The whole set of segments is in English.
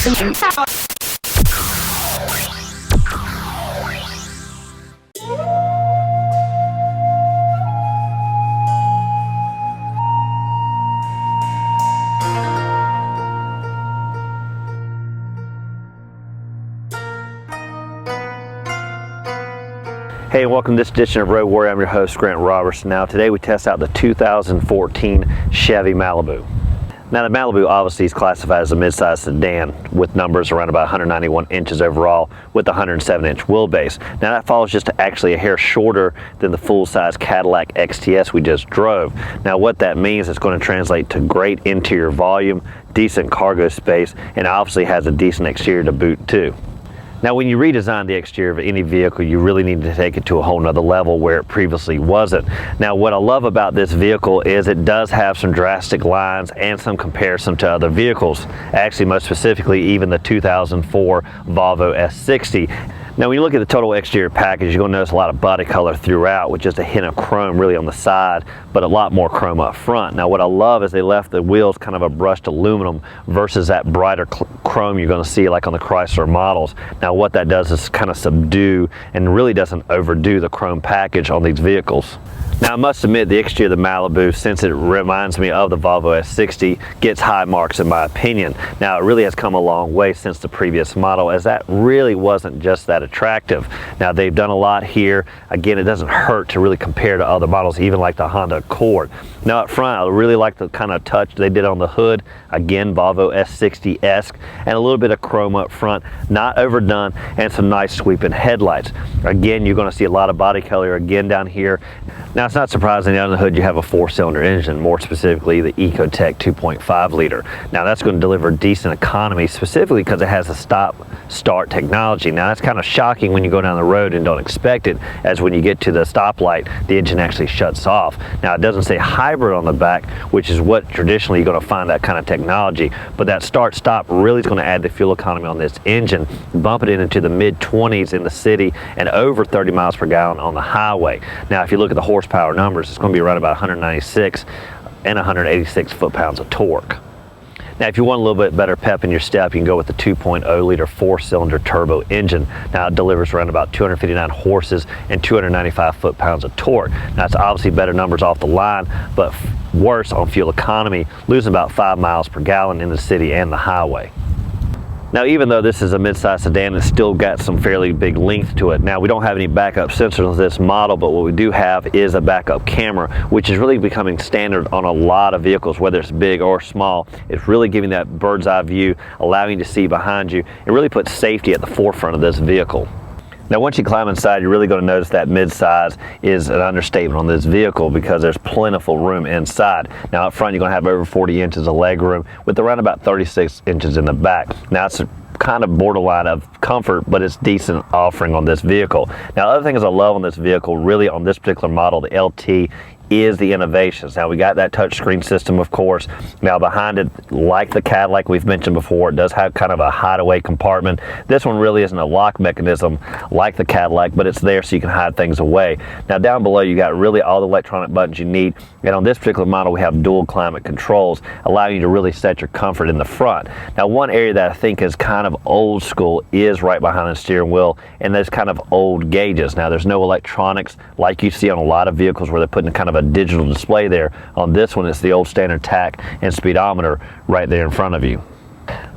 Hey, and welcome to this edition of Road Warrior. I'm your host, Grant Roberson. Now, today we test out the 2014 Chevy Malibu. Now, the Malibu obviously is classified as a midsize sedan with numbers around about 191 inches overall with a 107-inch wheelbase. Now, that follows just actually a hair shorter than the full-size Cadillac XTS we just drove. Now, what that means is going to translate to great interior volume, decent cargo space, and obviously has a decent exterior to boot too. Now, when you redesign the exterior of any vehicle, you really need to take it to a whole nother level where it previously wasn't. Now, what I love about this vehicle is it does have some drastic lines and some comparison to other vehicles. Actually, most specifically, even the 2004 Volvo S60. Now, when you look at the total exterior package, you're going to notice a lot of body color throughout with just a hint of chrome really on the side, but a lot more chrome up front. Now, what I love is they left the wheels kind of a brushed aluminum versus that brighter chrome you're going to see like on the Chrysler models. Now, what that does is kind of subdue and really doesn't overdo the chrome package on these vehicles. Now, I must admit the exterior of the Malibu, since it reminds me of the Volvo S60, gets high marks in my opinion. Now, it really has come a long way since the previous model, as that really wasn't just that attractive. Now, they've done a lot here. Again, it doesn't hurt to really compare to other models, even like the Honda Accord. Now, up front, I really like the kind of touch they did on the hood. Again, Volvo S60-esque, and a little bit of chrome up front, not overdone, and some nice sweeping headlights. Again, you're going to see a lot of body color again down here. Now, it's not surprising down the hood you have a 4-cylinder engine, more specifically the Ecotec 2.5 liter. Now, that's going to deliver decent economy, specifically because it has a stop-start technology. Now, that's kind of shocking when you go down the road and don't expect it, as when you get to the stoplight, the engine actually shuts off. Now, it doesn't say hybrid on the back, which is what traditionally you're going to find that kind of technology, but that start-stop really is going to add the fuel economy on this engine, bump it into the mid-20s in the city and over 30 miles per gallon on the highway. Now, if you look at the horsepower numbers, it's going to be around about 196 and 186 foot-pounds of torque. Now, if you want a little bit better pep in your step, you can go with the 2.0 liter 4-cylinder turbo engine. Now, it delivers around about 259 horses and 295 foot-pounds of torque. Now, it's obviously better numbers off the line, but worse on fuel economy, losing about 5 miles per gallon in the city and the highway. Now, even though this is a midsize sedan, it's still got some fairly big length to it. Now, we don't have any backup sensors on this model, but what we do have is a backup camera, which is really becoming standard on a lot of vehicles, whether it's big or small. It's really giving that bird's eye view, allowing you to see behind you. It really puts safety at the forefront of this vehicle. Now, once you climb inside, you're really going to notice that midsize is an understatement on this vehicle because there's plentiful room inside. Now, up front, you're going to have over 40 inches of leg room with around about 36 inches in the back. Now, it's kind of borderline of comfort, but it's decent offering on this vehicle. Now, other things I love on this vehicle, really on this particular model, the LT, is the innovations. Now, we got that touchscreen system, of course. Now, behind it, like the Cadillac we've mentioned before, it does have kind of a hideaway compartment. This one really isn't a lock mechanism like the Cadillac, but it's there so you can hide things away. Now, down below, you got really all the electronic buttons you need. And on this particular model, we have dual climate controls, allowing you to really set your comfort in the front. Now, one area that I think is kind of old school is right behind the steering wheel, and there's kind of old gauges. Now, there's no electronics like you see on a lot of vehicles where they're putting kind of a digital display there. On this one, it's the old standard tach and speedometer right there in front of you.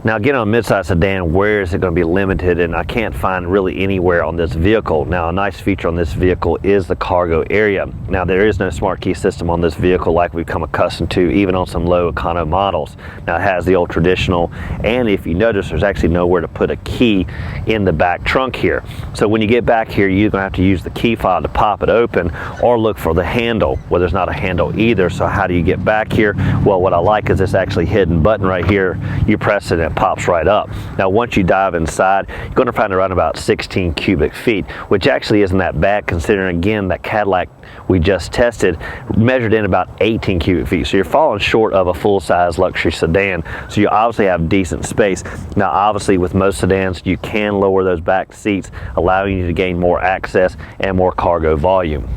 Now, again, on a midsize sedan, where is it going to be limited? And I can't find really anywhere on this vehicle. Now, a nice feature on this vehicle is the cargo area. Now, there is no smart key system on this vehicle like we've come accustomed to, even on some low econo models. Now, it has the old traditional, and if you notice, there's actually nowhere to put a key in the back trunk here. So when you get back here, you're going to have to use the key fob to pop it open or look for the handle. Well, there's not a handle either, so how do you get back here? Well, what I like is this actually hidden button right here. You press it and it pops right up. Now, once you dive inside, you're going to find around about 16 cubic feet, which actually isn't that bad considering, again, that Cadillac we just tested measured in about 18 cubic feet. So you're falling short of a full-size luxury sedan. So you obviously have decent space. Now, obviously, with most sedans, you can lower those back seats, allowing you to gain more access and more cargo volume.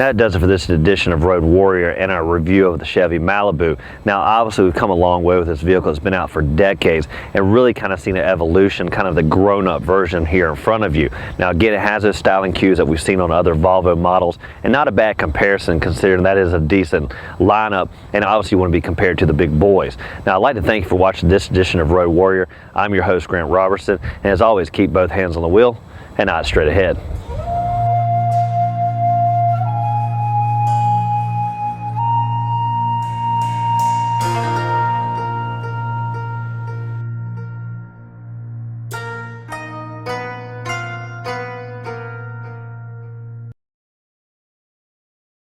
That does it for this edition of Road Warrior and our review of the Chevy Malibu. Now obviously we've come a long way with this vehicle. It's been out for decades and really kind of seen an evolution, kind of the grown-up version here in front of you. Now again, it has those styling cues that we've seen on other Volvo models, and not a bad comparison considering that is a decent lineup, and obviously you want to be compared to the big boys. Now I'd like to thank you for watching this edition of Road Warrior. I'm your host, Grant Roberson, and as always, keep both hands on the wheel and eyes straight ahead.